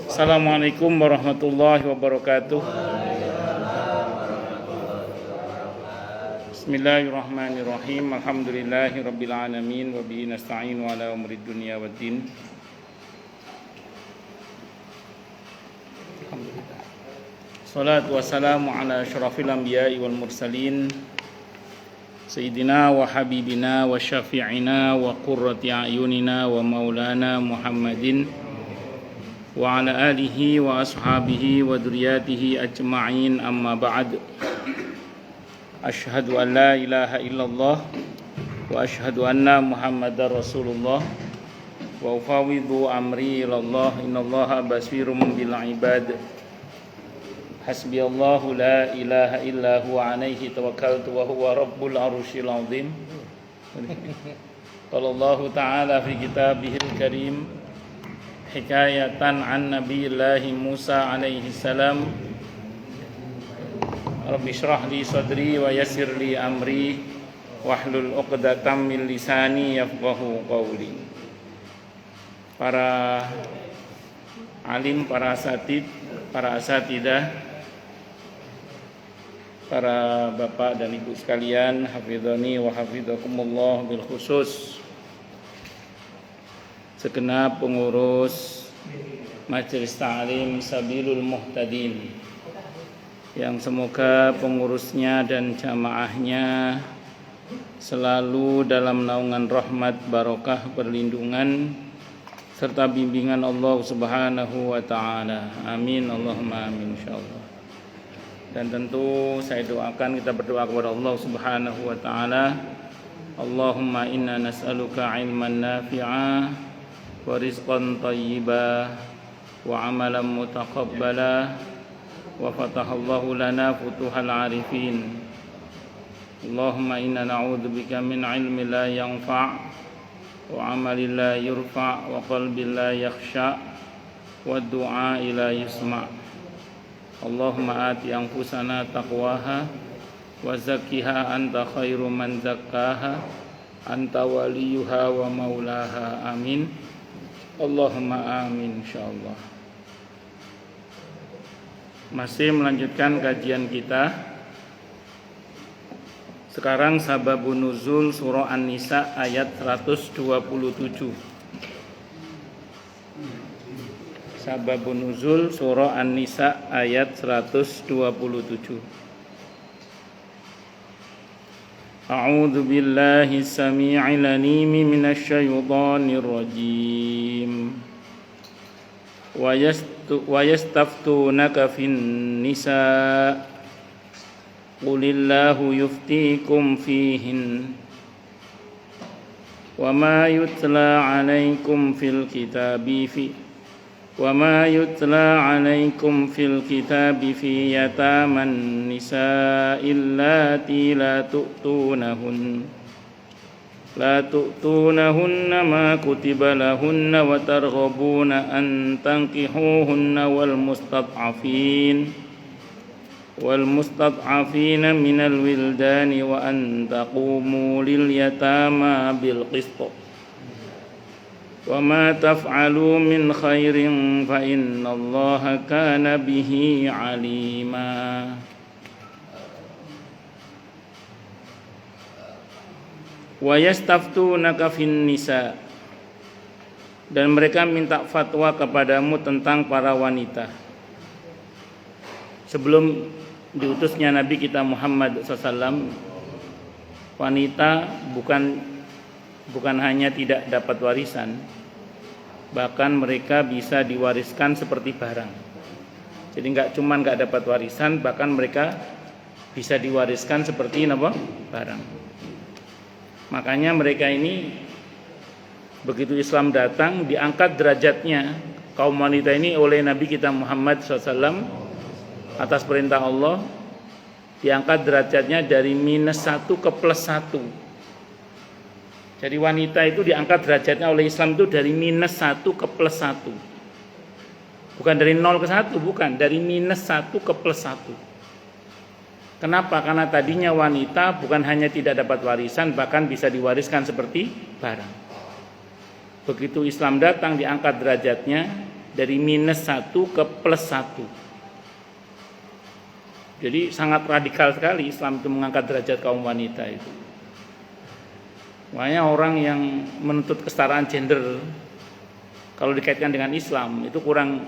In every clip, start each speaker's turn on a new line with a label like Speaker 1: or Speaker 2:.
Speaker 1: Assalamualaikum warahmatullahi wabarakatuh. Bismillahirrahmanirrahim. Alhamdulillahirabbil alamin wa bihi nasta'inu ala umuri dunya waddin. Salatu wassalamu ala asyrafil anbiya'i wal mursalin Sayyidina wa habibina wa syafi'ina wa qurrati a'yunina wa maulana Muhammadin wa ala alihi wa ashabihi wa dzurriyyatihi ajma'in, amma ba'd. Asyhadu an la ilaha illallah wa asyhadu anna Muhammadar Rasulullah wa ufawwidhu amri ilallah innallaha basirum bil ibad. Hasbiyallahu la ilaha illa huwa alaihi tawakkaltu wa huwa rabbul arsyil azim. Qala Allah ta'ala fi kitabihil karim hikayatan an nabiyillahi Musa alaihi salam, Rabbi shrah li sadri wa yassir li amri wahlul 'uqdatam min lisani yafqahu qawli. Para alim, para asatid, para asatidah, para bapak dan ibu sekalian, hafizani wa hafizakumullah, bil khusus segenap pengurus Majelis Ta'lim Sabilul Muhtadin, yang semoga pengurusnya dan jamaahnya selalu dalam naungan rahmat, barokah, perlindungan serta bimbingan Allah Subhanahu wa ta'ala. Amin, Allahumma amin, insyaallah. Dan tentu saya doakan, kita berdoa kepada Allah Subhanahu wa ta'ala, Allahumma inna nas'aluka ilman nafi'a wa rizqan tayyiba wa amalan mutaqabbala wa fatahallahu lana futuhal arifin. Allahumma inna na'udzubika min ilmin la yanfa' wa amalin la yurfa' wa qalbin la yakhsha' wa du'a la yusma'. Allahumma ati anfusana taqwaha wa zakkiha anta khairu man zakkaha anta waliyuha wa maulaha. Amin, Allahumma amin, insyaallah. Masih melanjutkan kajian kita. Sekarang sababun nuzul surah An-Nisa ayat 127. Sababun nuzul surah An-Nisa ayat 127. A'udzu billahi samii'il 'aliim minasy syaithaanir rajiim. Wa yastaftunaka fin nisaa qulillahu yuftiikum fihin wa ma yutla 'alaikum fil kitabi وما يتلى عليكم في الكتاب في يتامى النساء اللاتي لا تؤتونهن ما كتب لهن وترغبون أن تنكحوهن والمستضعفين من الولدان وأن تقوموا لليتامى بالقسط وما تفعلوا من خير فإن الله كان به عليما. ويستفتونك في النساء, dan mereka minta fatwa kepadamu tentang para wanita. Sebelum diutusnya Nabi kita Muhammad SAW, wanita bukan hanya tidak dapat warisan, bahkan mereka bisa diwariskan seperti barang. Jadi nggak dapat warisan, bahkan mereka bisa diwariskan seperti barang. Makanya mereka ini, begitu Islam datang, diangkat derajatnya kaum wanita ini oleh Nabi kita Muhammad SAW atas perintah Allah, diangkat derajatnya dari -1 ke +1. Jadi wanita itu diangkat derajatnya oleh Islam itu dari -1 ke +1. Bukan dari 0 ke 1, bukan, dari -1 ke +1. Kenapa? Karena tadinya wanita bukan hanya tidak dapat warisan, bahkan bisa diwariskan seperti barang. Begitu Islam datang diangkat derajatnya dari -1 ke +1. Jadi sangat radikal sekali Islam itu mengangkat derajat kaum wanita itu. Makanya orang yang menuntut kesetaraan gender kalau dikaitkan dengan Islam itu kurang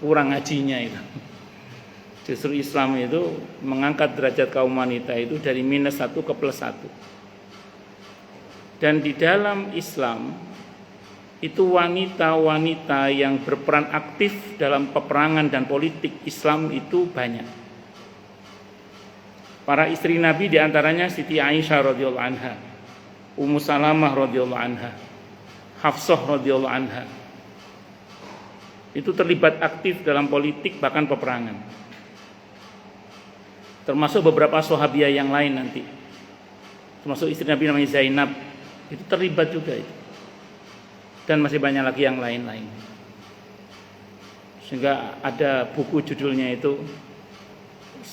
Speaker 1: ngajinya itu. Justru Islam itu mengangkat derajat kaum wanita itu dari -1 ke +1. Dan di dalam Islam itu wanita-wanita yang berperan aktif dalam peperangan dan politik Islam itu banyak. Para istri Nabi diantaranya Siti Aisyah radhiyallahu anha, Ummu Salamah radhiyallahu anha, Hafsah radhiyallahu anha. Itu terlibat aktif dalam politik bahkan peperangan. Termasuk beberapa sahabiah yang lain nanti. Termasuk istri Nabi namanya Zainab, itu terlibat juga itu. Dan masih banyak lagi yang lain-lain. Sehingga ada buku judulnya itu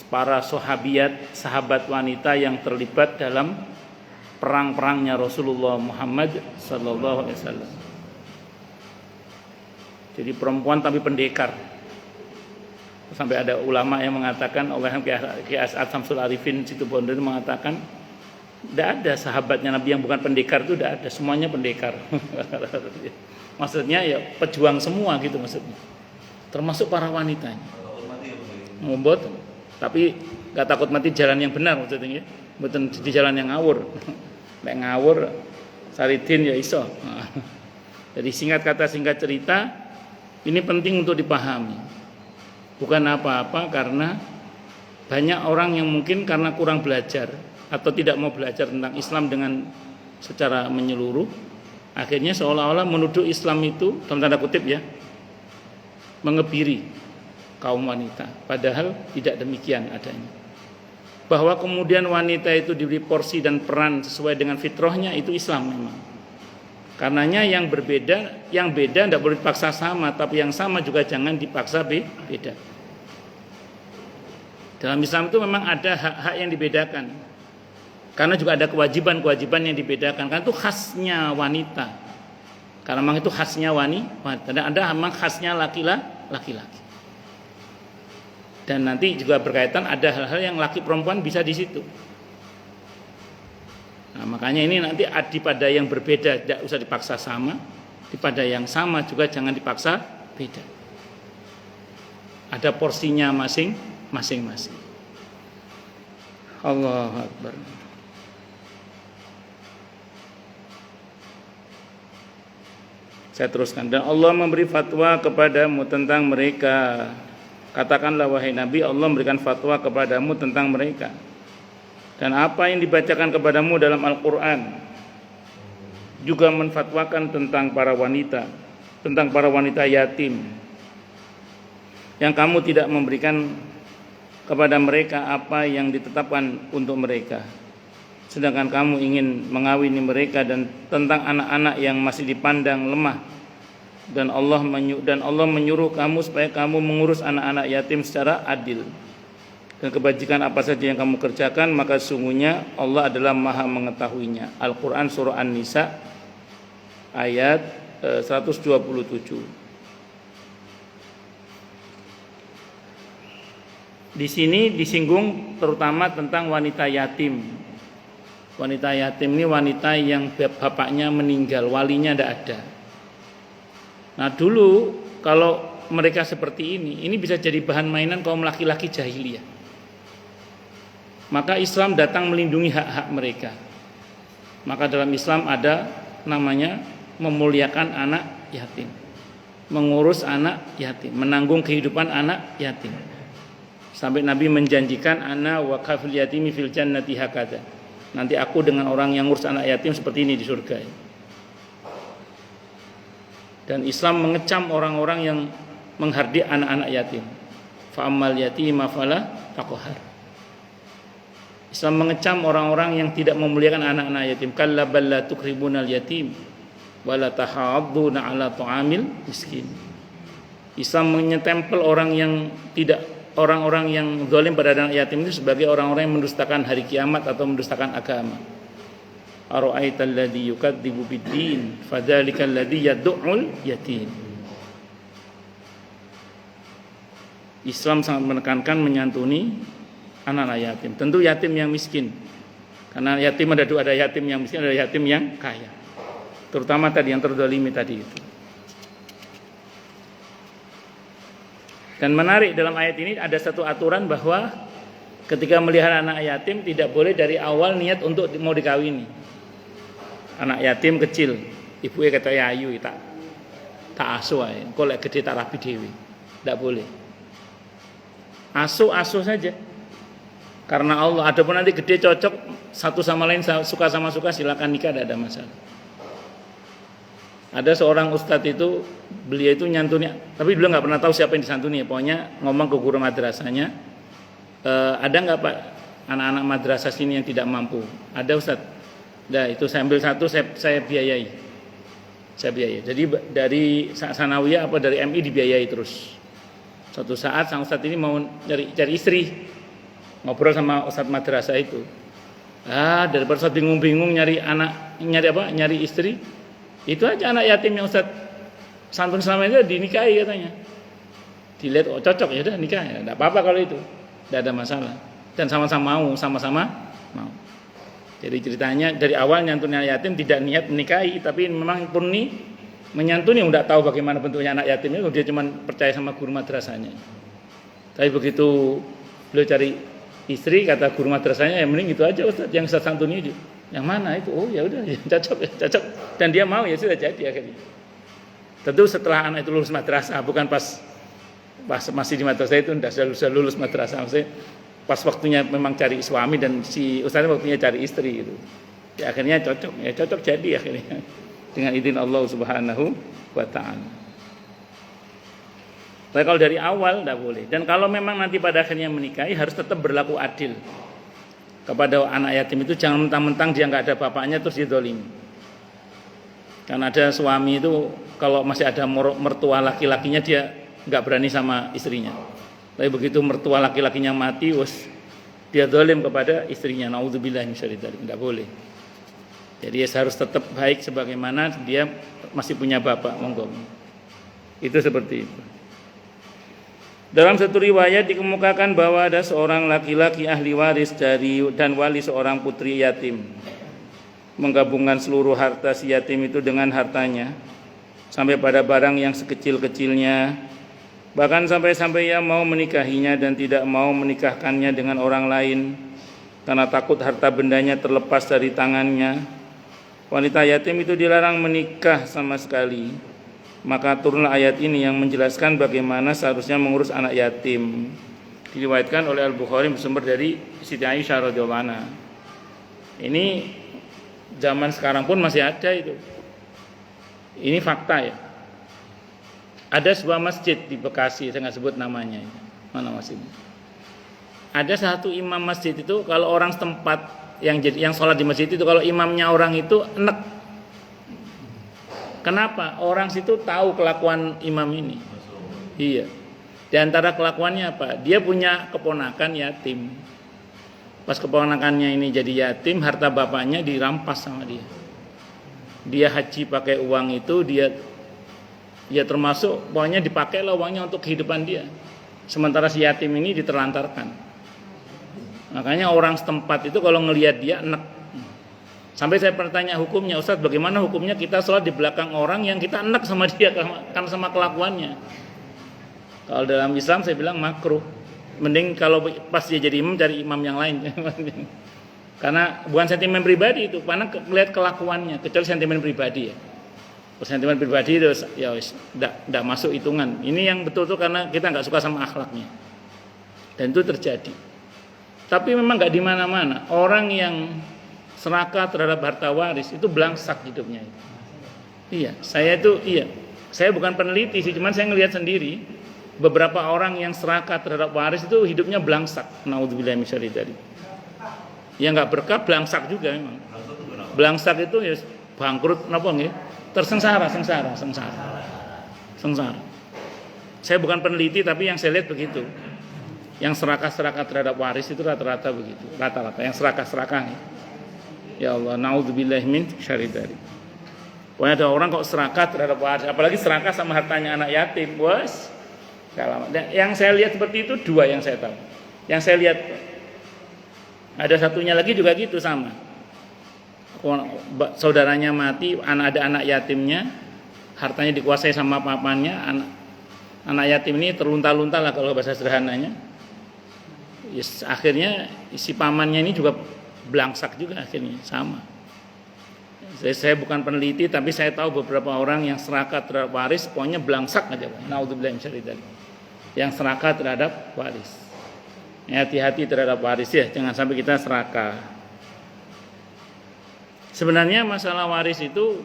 Speaker 1: para sahabat wanita yang terlibat dalam perang-perangnya Rasulullah Muhammad sallallahu alaihi wasallam. Jadi perempuan tapi pendekar. Sampai ada ulama yang mengatakan, oleh Kiai As'ad Samsul Arifin Situbondo itu mengatakan, tidak ada sahabatnya Nabi yang bukan pendekar, itu tidak ada, semuanya pendekar. Maksudnya ya pejuang semua gitu maksudnya. Termasuk para wanitanya. Membot, tapi gak takut mati jalan yang benar maksudnya, bukan di jalan yang ngawur. Nek ngawur saridin ya iso. Jadi singkat kata singkat cerita, ini penting untuk dipahami. Bukan apa-apa karena banyak orang yang mungkin karena kurang belajar atau tidak mau belajar tentang Islam dengan secara menyeluruh, akhirnya seolah-olah menuduh Islam itu dalam tanda kutip ya, mengebiri kaum wanita, padahal tidak demikian adanya. Bahwa kemudian wanita itu diberi porsi dan peran sesuai dengan fitrahnya, itu Islam memang. Karenanya yang berbeda, yang beda tidak boleh dipaksa sama, tapi yang sama juga jangan dipaksa beda. Dalam Islam itu memang ada hak-hak yang dibedakan, karena juga ada kewajiban-kewajiban yang dibedakan, karena itu khasnya wanita. Karena memang itu khasnya wanita, dan ada memang khasnya laki-laki. Dan nanti juga berkaitan ada hal-hal yang laki perempuan bisa di situ. Nah, makanya ini nanti pada yang berbeda tidak usah dipaksa sama, pada yang sama juga jangan dipaksa beda. Ada porsinya masing-masing. Allahu Akbar. Saya teruskan. Dan Allah memberi fatwa kepadamu tentang mereka. Katakanlah wahai Nabi, Allah memberikan fatwa kepadamu tentang mereka. Dan apa yang dibacakan kepadamu dalam Al-Quran juga menfatwakan tentang para wanita yatim, yang kamu tidak memberikan kepada mereka apa yang ditetapkan untuk mereka, sedangkan kamu ingin mengawini mereka, dan tentang anak-anak yang masih dipandang lemah. Dan Allah menyuruh kamu supaya kamu mengurus anak-anak yatim secara adil. Dan kebajikan apa saja yang kamu kerjakan, maka sungguhnya Allah adalah Maha mengetahuinya. Al-Quran surah An-Nisa ayat 127. Di sini disinggung terutama tentang wanita yatim. Wanita yatim ini wanita yang bapaknya meninggal, walinya tidak ada. Nah dulu kalau mereka seperti ini bisa jadi bahan mainan kaum laki-laki jahiliyah. Maka Islam datang melindungi hak-hak mereka. Maka dalam Islam ada namanya memuliakan anak yatim, mengurus anak yatim, menanggung kehidupan anak yatim. Sampai Nabi menjanjikan ana wa kafil yatimi fil jannati hakada. Nanti aku dengan orang yang ngurus anak yatim seperti ini di surga. Dan Islam mengecam orang-orang yang menghardik anak-anak yatim. Fa'ammal yatima fala taqhar. Islam mengecam orang-orang yang tidak memuliakan anak-anak yatim. Kalla bal la tukribunal yatim wa la tahadduna ala ta'amil miskin. Islam menyetempel orang-orang yang zalim pada anak yatim itu sebagai orang-orang yang mendustakan hari kiamat atau mendustakan agama. ara'aital ladzi yukadzibu biddin fadzalikal ladzi yad'ul yatim. Islam sangat menekankan menyantuni anak-anak yatim. Tentu yatim yang miskin. Karena yatim ada dua, ada yatim yang miskin, ada yatim yang kaya. Terutama tadi yang terzalimi tadi itu. Dan menarik dalam ayat ini ada satu aturan bahwa ketika melihara anak yatim tidak boleh dari awal niat untuk mau dikawini. Anak yatim kecil, ibunya kata ya ayu tak asuh ae. Engko lek gede tak rabi dhewe. Tidak boleh. Asuh saja. Karena Allah, adapun nanti gede cocok satu sama lain suka sama suka silakan nikah, tidak ada masalah. Ada seorang ustadz itu, beliau itu nyantuni, tapi beliau nggak pernah tahu siapa yang disantuni. Pokoknya ngomong ke guru madrasahnya, ada nggak Pak anak-anak madrasah sini yang tidak mampu? Ada ustadz. Nah itu saya ambil satu, saya biayai. Saya biayai. Jadi dari sanawiyah apa dari MI dibiayai terus. Suatu saat sang ustadz ini mau cari istri, ngobrol sama ustadz madrasah itu. Daripada ustadz bingung-bingung nyari istri. Itu aja anak yatim yang Ustaz santun selama itu dinikahi katanya. Dilihat cocok ya udah nikah ya. Enggak apa-apa kalau itu. Enggak ada masalah. Dan sama-sama mau. Jadi ceritanya dari awal nyantuni anak yatim tidak niat menikahi, tapi memang murni menyantuni, enggak tahu bagaimana bentuknya anak yatim itu, dia cuma percaya sama guru madrasahnya. Tapi begitu beliau cari istri, kata guru madrasahnya, ya mending itu aja Ustaz yang Ustaz santuni itu. Yang mana itu? Oh ya udah, ya, cocok. Dan dia mau, ya sudah jadi akhirnya. Tentu setelah anak itu lulus madrasah, bukan pas masih di madrasah itu, sudah lulus madrasah. Maksudnya pas waktunya memang cari suami dan si ustaznya waktunya cari istri gitu. Ya akhirnya cocok jadi akhirnya dengan izin Allah Subhanahu wa taala. Tapi kalau dari awal tidak boleh. Dan kalau memang nanti pada akhirnya menikahi harus tetap berlaku adil. Kepada anak yatim itu jangan mentang-mentang dia nggak ada bapaknya terus dia zalimi. Karena ada suami itu kalau masih ada mertua laki-lakinya dia nggak berani sama istrinya. Tapi begitu mertua laki-lakinya mati, dia zalim kepada istrinya. Nauzubillah min syarri dzalik. Nggak boleh. Jadi harus tetap baik sebagaimana dia masih punya bapak. Monggo. Itu seperti itu. Dalam satu riwayat dikemukakan bahwa ada seorang laki-laki ahli waris dan wali seorang putri yatim. Menggabungkan seluruh harta si yatim itu dengan hartanya. Sampai pada barang yang sekecil-kecilnya. Bahkan sampai-sampai ia mau menikahinya dan tidak mau menikahkannya dengan orang lain. Karena takut harta bendanya terlepas dari tangannya. Wanita yatim itu dilarang menikah sama sekali. Maka turunlah ayat ini yang menjelaskan bagaimana seharusnya mengurus anak yatim. Diriwayatkan oleh Al-Bukhari bersumber dari Siti Aisyah radhiyallahu anha. Ini zaman sekarang pun masih ada itu. Ini fakta ya. Ada sebuah masjid di Bekasi, saya nggak sebut namanya. Mana masjidnya? Ada satu imam masjid itu kalau orang setempat yang sholat di masjid itu kalau imamnya orang itu enek. Kenapa? Orang situ tahu kelakuan imam ini. Iya. Di antara kelakuannya apa? Dia punya keponakan yatim. Pas keponakannya ini jadi yatim, harta bapaknya dirampas sama dia. Dia haji pakai uang itu, dia termasuk pokoknya dipakailah uangnya untuk kehidupan dia. Sementara si yatim ini diterlantarkan. Makanya orang setempat itu kalau ngelihat dia enek. Sampai saya bertanya hukumnya, Ustaz bagaimana hukumnya kita sholat di belakang orang yang kita enak sama dia karena sama kelakuannya. Kalau dalam Islam saya bilang makruh. Mending kalau pas dia jadi imam cari imam yang lain. Karena bukan sentimen pribadi itu, karena melihat kelakuannya, kecuali sentimen pribadi ya. Sentimen pribadi itu ya tidak masuk hitungan. Ini yang betul tuh karena kita nggak suka sama akhlaknya. Dan itu terjadi. Tapi memang nggak di mana-mana orang yang serakah terhadap harta waris itu belangsak hidupnya. Iya, saya bukan peneliti sih, cuman saya ngelihat sendiri beberapa orang yang serakah terhadap waris itu hidupnya belangsak. Nauzubillah min syarri dzalik. Yang nggak berkah belangsak juga memang. Belangsak itu ya bangkrut napa nggih? Tersengsara. Saya bukan peneliti tapi yang saya lihat begitu. Yang serakah terhadap waris itu rata-rata begitu. Rata-rata yang serakah. Ya Allah, naudzubillah min syarri dzalik. Pokoknya ada orang kok serakah terhadap waris, apalagi serakah sama hartanya anak yatim, bos. Yang saya lihat seperti itu dua yang saya tahu. Yang saya lihat ada satunya lagi juga gitu sama. Saudaranya mati, ada anak yatimnya, hartanya dikuasai sama papannya, anak yatim ini terlunta-lunta lah kalau bahasa sederhananya. Yes, akhirnya si pamannya ini juga belangsak juga akhirnya sama. Saya bukan peneliti tapi saya tahu beberapa orang yang serakah terhadap waris pokoknya belangsak aja. Naudzubillah min syarri dzalik. Yang serakah terhadap waris. Ya, hati-hati terhadap waris ya, jangan sampai kita serakah. Sebenarnya masalah waris itu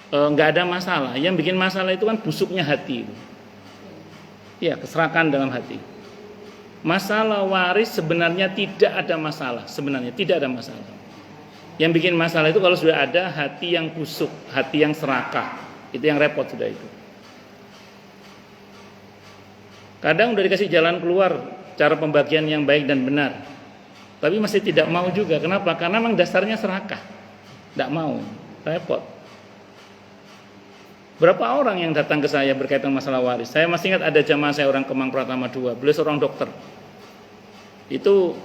Speaker 1: nggak ada masalah. Yang bikin masalah itu kan busuknya hati. Ya, keserakahan dalam hati. Masalah waris sebenarnya tidak ada masalah. Sebenarnya tidak ada masalah. Yang bikin masalah itu kalau sudah ada hati yang busuk, hati yang serakah. Itu yang repot sudah itu. Kadang udah dikasih jalan keluar, cara pembagian yang baik dan benar. Tapi masih tidak mau juga. Kenapa? Karena memang dasarnya serakah. Tidak mau. Repot. Berapa orang yang datang ke saya berkaitan masalah waris? Saya masih ingat ada jamaah saya orang Kemang Pratama 2. Beliau seorang dokter. Itu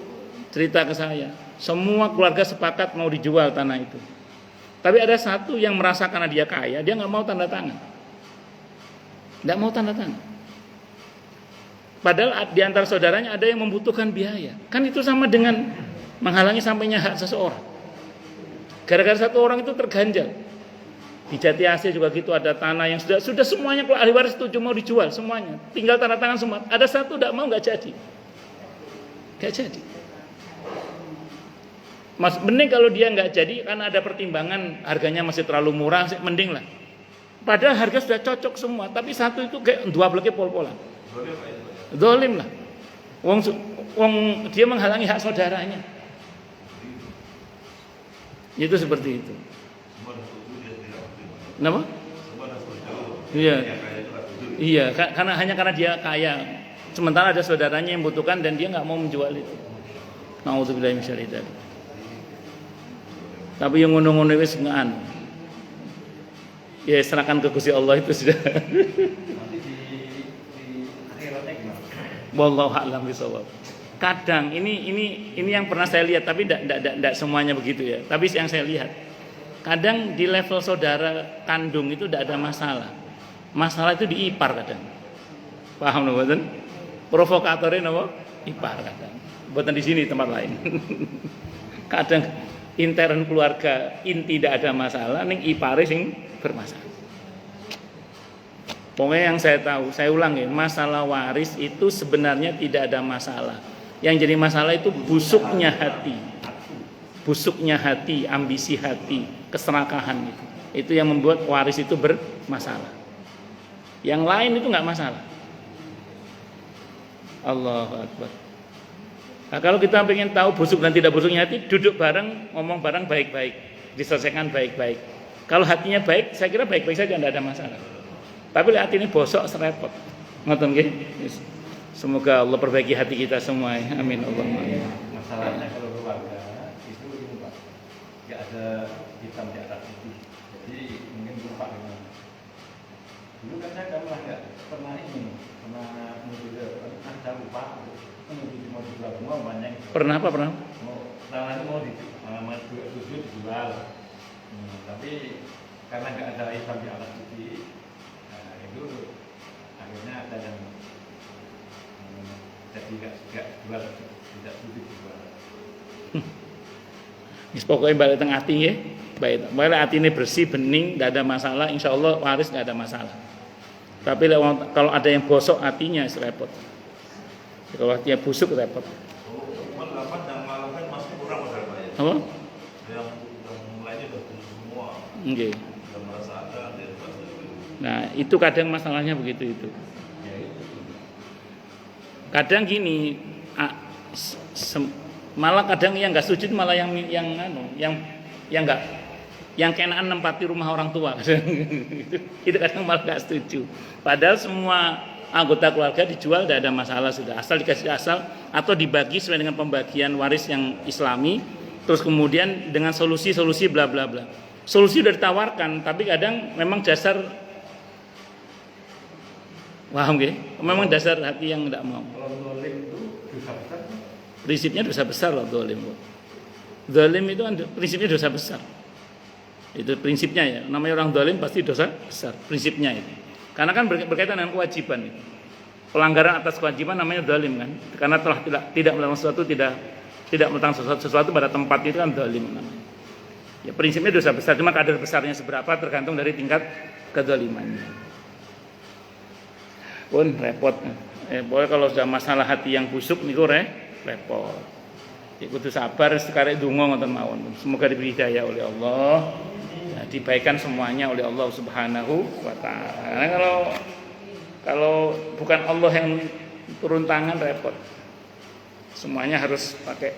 Speaker 1: cerita ke saya. Semua keluarga sepakat mau dijual tanah itu. Tapi ada satu yang merasa karena dia kaya, dia nggak mau tanda tangan. Nggak mau tanda tangan. Padahal di antara saudaranya ada yang membutuhkan biaya. Kan itu sama dengan menghalangi sampainya hak seseorang. Gara-gara satu orang itu terganjal. Di Jati Asih juga gitu, ada tanah yang sudah semuanya kalau ahli waris setuju mau dijual semuanya. Tinggal tanda tangan semua. Ada satu tidak mau, nggak jadi. Nggak jadi. Mending kalau dia nggak jadi karena ada pertimbangan harganya masih terlalu murah, mending lah. Padahal harga sudah cocok semua, tapi satu itu kayak dua bloknya pol-polan. Dolim lah. Wong dia menghalangi hak saudaranya. Itu seperti itu. Kenapa? Iya. Iya, karena dia kaya. Sementara ada saudaranya yang membutuhkan dan dia nggak mau menjual itu. Nauzubillah min syarri dzalik. Tapi yang ngono-ngono wis ngan. Ya serahkan ke Gusti Allah itu sudah.
Speaker 2: Nanti di akhiratnya gimana?
Speaker 1: Wallahu a'lam bishawab. Kadang ini yang pernah saya lihat tapi tidak semuanya begitu ya. Tapi yang saya lihat kadang di level saudara kandung itu tidak ada masalah. Masalah itu di ipar kadang. Paham mboten? Provokatornya napa? Ipar kadang. Buatan di sini tempat lain. Kadang intern keluarga inti tidak ada masalah, ning ipare sing bermasalah. Pokoknya yang saya tahu, saya ulang ya, masalah waris itu sebenarnya tidak ada masalah. Yang jadi masalah itu busuknya hati. Busuknya hati, ambisi hati, keserakahan itu. Itu yang membuat waris itu bermasalah. Yang lain itu nggak masalah. Allahu Akbar. Nah, kalau kita ingin tahu busuk dan tidak busuknya hati, duduk bareng, ngomong bareng baik-baik, diselesaikan baik-baik. Kalau hatinya baik, saya kira baik-baik saja, tidak ada masalah. Tapi hati ini bosok, serepot. Ngoten nggih. Semoga Allah perbaiki hati kita semua. Amin Allahumma amin.
Speaker 2: Masalahnya kalau keluarga itu ini Pak, nggak ada hitam di atas putih. Jadi mungkin lupa dengan. Dulu kan saya nggak pernah saya lupa. Mau dijual semua banyak.
Speaker 1: Pernah apa? Pernah?
Speaker 2: Tanahnya mau dijual. Tapi karena nggak ada hitam di atas putih, itu akhirnya ada yang jadi nggak jual, tidak setuju dijual.
Speaker 1: Pokoknya balik tengah hati ya. Baik, balik hati ini bersih, bening, tidak ada masalah. Insya Allah waris tidak ada masalah. Tapi kalau ada yang bosok hatinya repot. Kalau hatinya busuk repot.
Speaker 3: Pendapat yang melakukan masih kurang pada Pak ya.
Speaker 1: Apa?
Speaker 3: Yang mulainya sudah semua.
Speaker 1: Nggih.
Speaker 3: Sudah merasa ada dari pasal itu.
Speaker 1: Nah, itu kadang masalahnya begitu itu. Kadang gini, malah kadang yang nggak sujud malah yang nggak, yang kenaan nempati rumah orang tua. Itu kadang malah nggak setuju. Padahal semua anggota keluarga dijual tidak ada masalah sudah, asal dikasih asal atau dibagi sesuai dengan pembagian waris yang Islami, Terus kemudian dengan solusi-solusi bla bla bla. Solusi sudah ditawarkan, tapi kadang memang dasar, paham nggih? Memang dasar hati yang tidak mau.
Speaker 2: Kalau zalim itu dosa besar.
Speaker 1: Prinsipnya dosa besar loh zalim. Zalim itu kan prinsipnya dosa besar. Itu prinsipnya ya. Namanya orang zalim pasti dosa besar. Prinsipnya itu. Karena kan berkaitan dengan kewajiban itu. Pelanggaran atas kewajiban namanya zalim kan. Karena telah tidak melakukan sesuatu, tidak meletakkan sesuatu pada tempatnya, itu kan zalim namanya. Ya prinsipnya dosa besar, cuma kadar besarnya seberapa tergantung dari tingkat kezalimannya. Pun repot. Boleh kalau sudah masalah hati yang busuk niku repot. Ya kudu sabar sekarang donga ngoten mawon. Semoga diberi hidayah oleh Allah. Ya, dibaikan semuanya oleh Allah Subhanahu wa taala. Karena kalau bukan Allah yang turun tangan repot. Semuanya harus pakai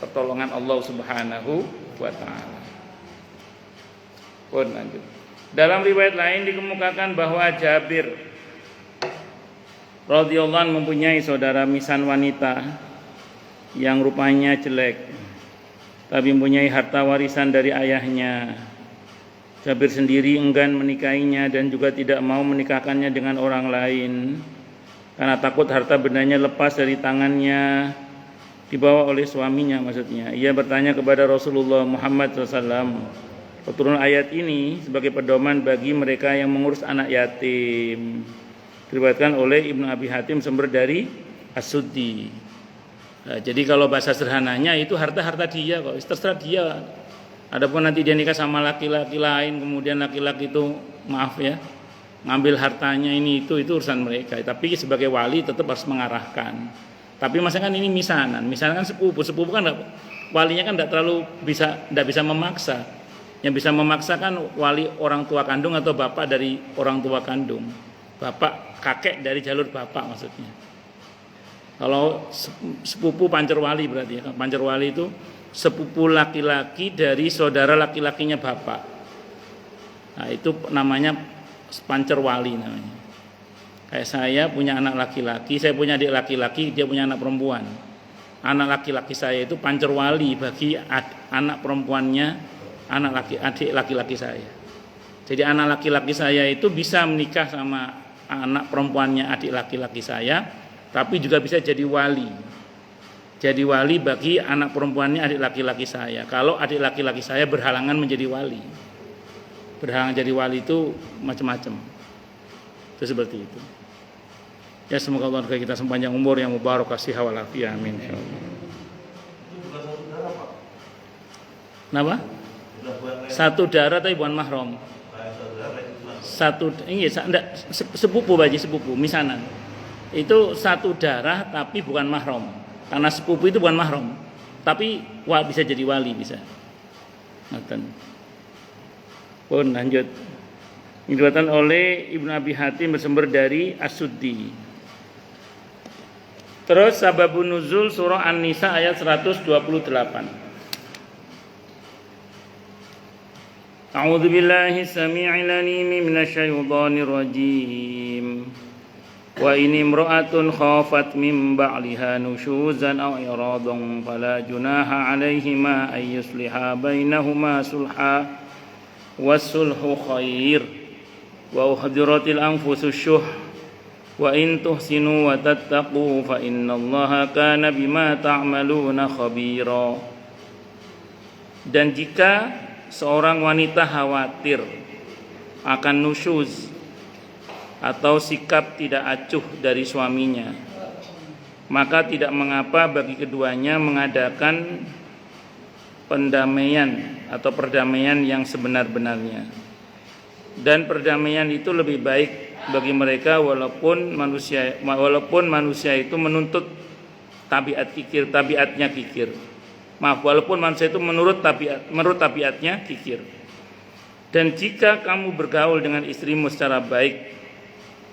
Speaker 1: pertolongan Allah Subhanahu wa taala. Pun lanjut. Dalam riwayat lain dikemukakan bahwa Jabir radhiyallahu anhu mempunyai saudara misan wanita yang rupanya jelek, tapi mempunyai harta warisan dari ayahnya. Jabir sendiri enggan menikahinya dan juga tidak mau menikahkannya dengan orang lain karena takut harta bendanya lepas dari tangannya, dibawa oleh suaminya maksudnya. Ia bertanya kepada Rasulullah Muhammad SAW. Turun ayat ini sebagai pedoman bagi mereka yang mengurus anak yatim. Diriwayatkan oleh Ibnu Abi Hatim sumber dari As-Suddi. Nah, jadi kalau bahasa sederhananya itu harta-harta dia kok, terserah dia. Adapun nanti dia nikah sama laki-laki lain, kemudian laki-laki itu maaf ya, ngambil hartanya ini itu urusan mereka. Tapi sebagai wali tetap harus mengarahkan. Tapi masalah kan ini misanan kan sepupu kan walinya kan tidak bisa memaksa. Yang bisa memaksa kan wali orang tua kandung atau bapak dari orang tua kandung. Bapak kakek dari jalur bapak maksudnya. Kalau sepupu pancer wali berarti ya. Pancer wali itu sepupu laki-laki dari saudara laki-lakinya bapak. Nah, itu namanya pancer wali namanya. Kayak saya punya anak laki-laki, saya punya adik laki-laki, dia punya anak perempuan. Anak laki-laki saya itu pancer wali bagi anak perempuannya adik laki-laki saya. Jadi anak laki-laki saya itu bisa menikah sama anak perempuannya adik laki-laki saya, tapi juga bisa jadi wali. Jadi wali bagi anak perempuannya adik laki-laki saya. Kalau adik laki-laki saya berhalangan menjadi wali. Berhalangan jadi wali itu macam-macam. Itu seperti itu. Ya semoga Allah kita sepanjang umur yang mubarak kasih wal afiyah amin insyaallah.
Speaker 3: Itu bukan satu darah, Pak.
Speaker 1: Kenapa? Satu darah tapi bukan mahram. Sepupu misanan. Itu satu darah tapi bukan mahram. Karena sepupu itu bukan mahram. Tapi bisa jadi wali bisa. Ngoten. Pun lanjut. Diriwayatkan oleh Ibnu Abi Hatim bersumber dari As-Suddi. Terus sababun nuzul surah An-Nisa ayat 128. A'udzu billahi samii'il 'aliim minasyaitonir rajiim. Wa in imra'atun khafat min ba'liha nusyuzan aw iradan fala junaha 'alaihima ay yusliha bainahuma sulha was-sulhu khair wa uhdiratil anfusus syuh wa in tuhsinu wa tattaqu fa innallaha kana bima ta'maluna khabira. Dan jika seorang wanita khawatir akan nusyuz atau sikap tidak acuh dari suaminya, maka tidak mengapa bagi keduanya mengadakan pendamaian atau perdamaian yang sebenar-benarnya. Dan perdamaian itu lebih baik bagi mereka walaupun manusia itu menuntut tabiatnya kikir. Walaupun manusia itu menurut tabiatnya kikir. Dan jika kamu bergaul dengan istrimu secara baik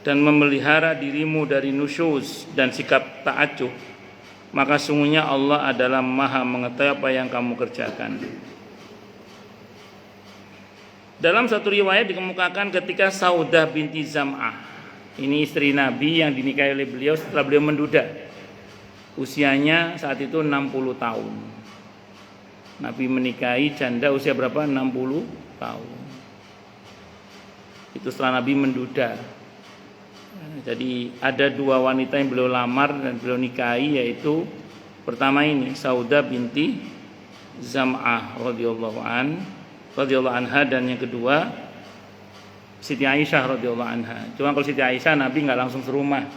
Speaker 1: dan memelihara dirimu dari nusyuz dan sikap tak acuh, maka sungguhnya Allah adalah Maha mengetahui apa yang kamu kerjakan. Dalam satu riwayat dikemukakan ketika Saudah binti Zam'ah, ini istri Nabi yang dinikahi oleh beliau setelah beliau menduda. Usianya saat itu 60 tahun. Nabi menikahi janda usia berapa? 60 tahun. Itu setelah Nabi menduda. Jadi ada dua wanita yang beliau lamar dan beliau nikahi, yaitu pertama ini Saudah binti Zam'ah radhiyallahu anha, dan yang kedua Siti Aisyah radhiyallahu anha. Cuma kalau Siti Aisyah Nabi nggak langsung serumah.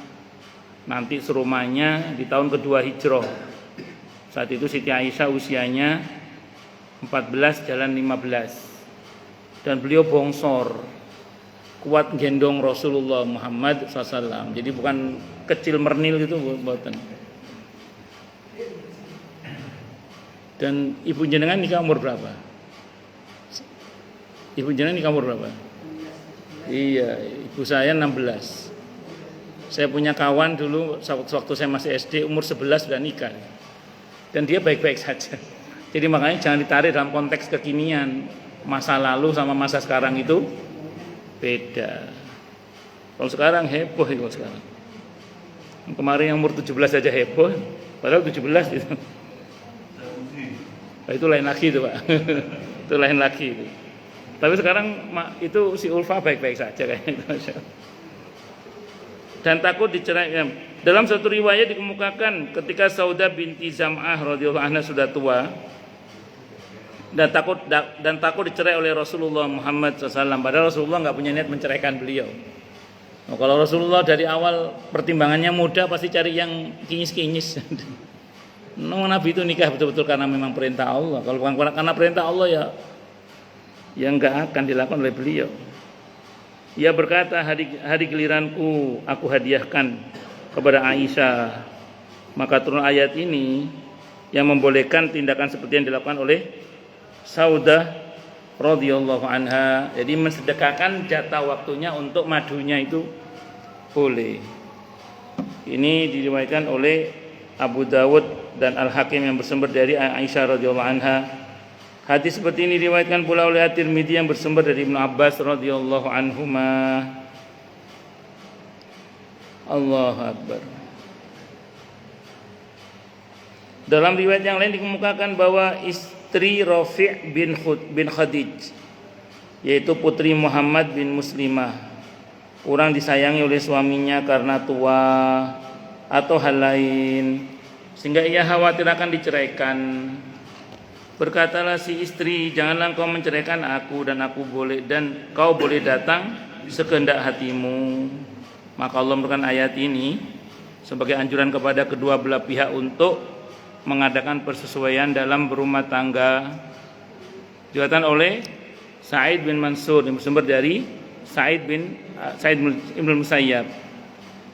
Speaker 1: Nanti serumahnya di tahun kedua Hijrah. Saat itu Siti Aisyah usianya 14 jalan 15. Dan beliau bongsor, kuat gendong Rasulullah Muhammad SAW. Jadi bukan kecil mernil gitu, buatan. Dan ibu jenengan nikah umur berapa? Ibu jenengan nikah umur berapa? Iya, ibu saya 16. Saya punya kawan dulu waktu saya masih SD umur 11 sudah nikah. Dan dia baik-baik saja. Jadi makanya jangan ditarik dalam konteks kekinian. Masa lalu sama masa sekarang itu beda. Kalau sekarang heboh kalau sekarang. Kemarin yang umur 17 saja heboh, padahal 17 itu. Nah, itu lain lagi itu, Pak. Itu lain lagi itu. Tapi sekarang itu si Ulfa baik-baik saja kayaknya. Dan takut dicerai. Dalam satu riwayat dikemukakan ketika Saudah binti Zam'ah radhiyallahu anha sudah tua dan takut dicerai oleh Rasulullah Muhammad SAW. Padahal Rasulullah nggak punya niat menceraikan beliau. Nah, kalau Rasulullah dari awal pertimbangannya muda, pasti cari yang kinyis-kinyis. Nabi itu nikah betul-betul karena memang perintah Allah. Kalau bukan karena perintah Allah ya yang nggak akan dilakukan oleh beliau. Ia berkata, hari giliranku aku hadiahkan kepada Aisyah. Maka turun ayat ini yang membolehkan tindakan seperti yang dilakukan oleh Saudah radhiyallahu anha. Jadi mensedekahkan jatah waktunya untuk madunya itu boleh. Ini diriwayatkan oleh Abu Dawud dan Al-Hakim yang bersumber dari Aisyah radhiyallahu anha. Hadis seperti ini diriwayatkan pula oleh At-Tirmidzi yang bersumber dari Ibnu Abbas radhiyallahu anhuma. Allahu Akbar. Dalam riwayat yang lain dikemukakan bahwa istri Rafi' bin Khadij, yaitu putri Muhammad bin Muslimah, kurang disayangi oleh suaminya karena tua atau hal lain, sehingga ia khawatir akan diceraikan. Berkatalah si istri, janganlah kau menceraikan aku dan kau boleh datang sekehendak hatimu. Maka Allah memberikan ayat ini sebagai anjuran kepada kedua belah pihak untuk mengadakan persesuaian dalam berumah tangga. Diriwayatkan oleh Sa'id bin Mansur yang bersumber dari Sa'id Ibn Musayyab.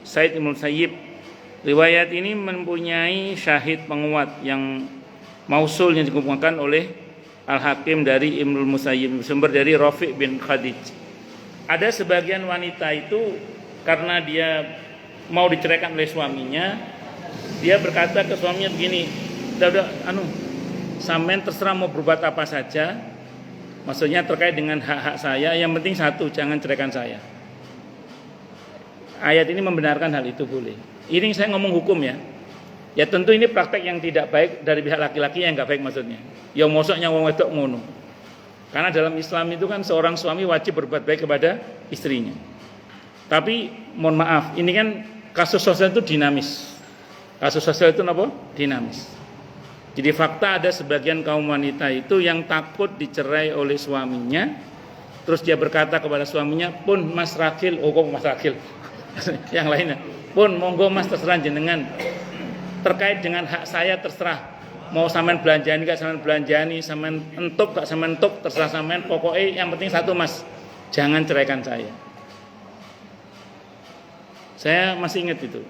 Speaker 1: Sa'id Ibn Musayyib, riwayat ini mempunyai syahid penguat yang mausul yang dikumpulkan oleh Al-Hakim dari Ibnu Musayyib, bersumber dari Rafi' bin Khadij. Ada sebagian wanita itu karena dia mau diceraikan oleh suaminya, dia berkata ke suaminya begini, udah sampean terserah mau berbuat apa saja, maksudnya terkait dengan hak-hak saya, yang penting satu, jangan ceraikan saya. Ayat ini membenarkan hal itu boleh. Ini saya ngomong hukum ya. Ya tentu ini praktek yang tidak baik dari pihak laki-laki, yang enggak baik maksudnya. Ya mosoknya wong wedok ngono. Karena dalam Islam itu kan seorang suami wajib berbuat baik kepada istrinya. Tapi mohon maaf, ini kan kasus sosial itu dinamis. Kasus sosial itu apa? Dinamis. Jadi fakta ada sebagian kaum wanita itu yang takut dicerai oleh suaminya, terus dia berkata kepada suaminya, "Pun Mas Rakil, kok Mas Rakil?" yang lainnya, "Pun monggo Mas terserah jenengan. Terkait dengan hak saya terserah. Mau sampean belanjani gak sampean belanjani, sampean entuk gak sampean entuk, terserah sampean. Pokoknya yang penting satu Mas, jangan ceraikan saya." Saya masih ingat itu.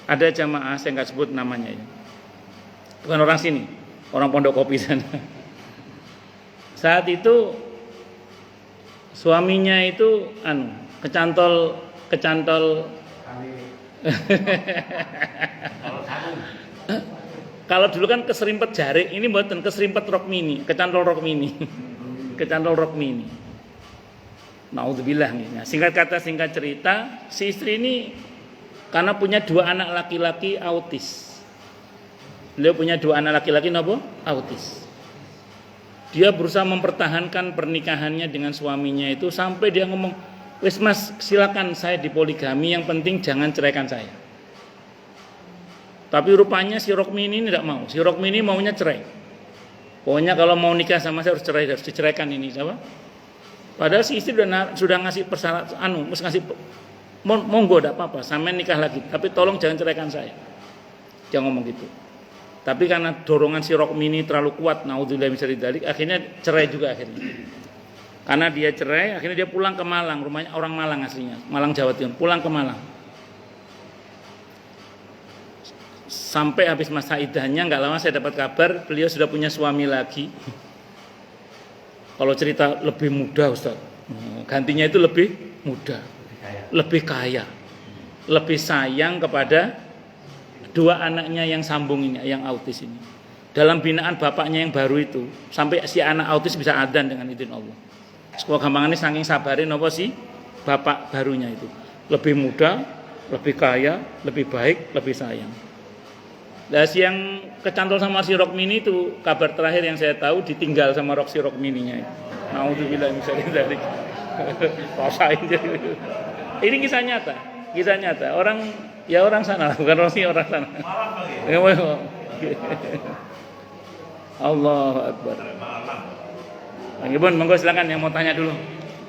Speaker 1: Ada jamaah, saya nggak sebut namanya ya. Bukan orang sini, orang Pondok Kopi sana. Saat itu suaminya itu kecantol kalau dulu kan keserimpet jari, ini buatan keserimpet rok mini, kecantol rok mini. Kecantol rok mini. Naudzubillah nih. Nah, singkat cerita, si istri ini karena punya 2 anak laki-laki autis. Beliau punya 2 anak laki-laki napa? Autis. Dia berusaha mempertahankan pernikahannya dengan suaminya itu sampai dia ngomong, "Wes Mas, silakan saya dipoligami, yang penting jangan ceraikan saya." Tapi rupanya si Rokmi ini tidak mau. Si Rokmi ini maunya cerai. Pokoknya kalau mau nikah sama saya harus cerai, harus diceraikan ini, apa? Padahal si istri sudah ngasih persyaratan, ngasih monggo tidak apa-apa, sampai nikah lagi, tapi tolong jangan ceraikan saya. Dia ngomong gitu. Tapi karena dorongan si Rokmi ini terlalu kuat, naudzubillah min syarri dzalik, akhirnya cerai juga akhirnya. Karena dia cerai, akhirnya dia pulang ke Malang, rumahnya orang Malang aslinya, Malang Jawa Timur, pulang ke Malang. Sampai habis masa iddahnya, nggak lama saya dapat kabar beliau sudah punya suami lagi. Kalau cerita lebih muda, Ustaz, gantinya itu lebih muda, lebih kaya, lebih sayang kepada 2 anaknya yang sambung ini, yang autis ini. Dalam binaan bapaknya yang baru itu, sampai si anak autis bisa adzan dengan izin Allah. Sekolah gampangannya saking sabarin apa sih bapak barunya itu. Lebih muda, lebih kaya, lebih baik, lebih sayang. Nah, si yang kecantol sama si Rokmini itu, kabar terakhir yang saya tahu ditinggal sama si Rokmininya. Naudzubillah min syarri dzalik. Rasain jadi. Ini kisah nyata, kisah nyata. Orang sana, bukan orang sana. Allahu Akbar. Bang Ibun, monggo silakan yang mau tanya dulu.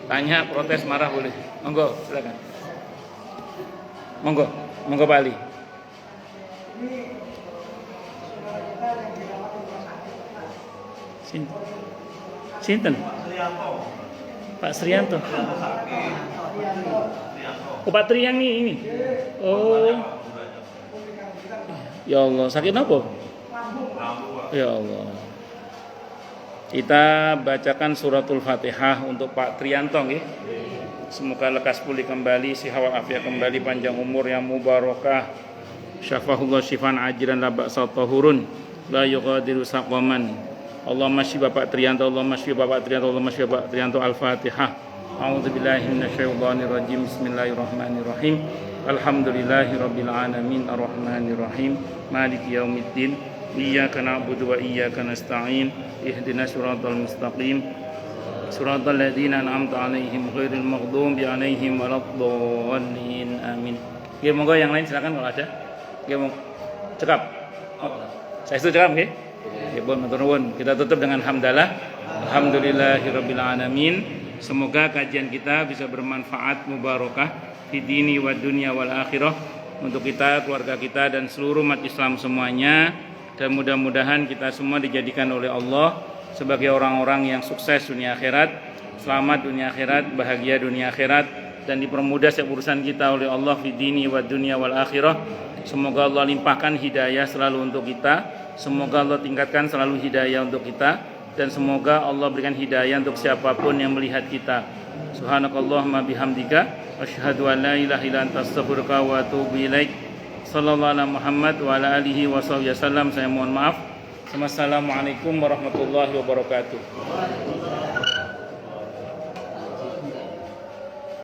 Speaker 1: Tanya, protes, marah boleh. Monggo, silakan. Monggo Pak Ali. Sinten? Pak Srianto. Oh, Pak Tri yang ini. Oh. Ya Allah, sakit apa? Ya Allah. Kita bacakan suratul Fatihah untuk Pak Trianto nggih. Semoga lekas pulih kembali, sihat walafiat kembali, panjang umur yang mubarakah. Syafahullah syifan ajilan la ba'sa tahurun la yughadiru saqaman. Allahumma shfi Bapak Trianto, Allahumma shfi Bapak Trianto, Allahumma shfi Bapak Trianto. Al-Fatihah. A'udzubillahi minasyaitonirrajim. Bismillahirrahmanirrahim. Alhamdulillahirabbil alamin arrahmanirrahim maliki yaumiddin. Iyyaka na'budu wa iyyaka nasta'in. Ihdinas siratal mustaqim. Siratal ladzina an'amta 'alaihim ghairil maghdubi 'alaihim waladdallin. Amin. Nggih, monggo yang lain silakan kalau ada. Nggih, monggo. Cekap. Saya itu cekap nggih. Nggih, matur nuwun. Kita tutup dengan hamdalah. Alhamdulillahirabbil alamin. Semoga kajian kita bisa bermanfaat, mubarakah di dini wa dunya wal akhirah untuk kita, keluarga kita dan seluruh umat Islam semuanya, dan mudah-mudahan kita semua dijadikan oleh Allah sebagai orang-orang yang sukses dunia akhirat, selamat dunia akhirat, bahagia dunia akhirat, dan dipermudah setiap urusan kita oleh Allah di dini wa dunya wal akhirah. Semoga Allah limpahkan hidayah selalu untuk kita, semoga Allah tingkatkan selalu hidayah untuk kita, dan semoga Allah berikan hidayah untuk siapapun yang melihat kita. Subhanakallahumma bihamdika asyhadu an la ilaha illa anta astaghfiruka wa atubu ilaik. Sallallahu alaihi Muhammad wa ala alihi wasallam. Saya mohon maaf. Wassalamualaikum warahmatullahi wabarakatuh.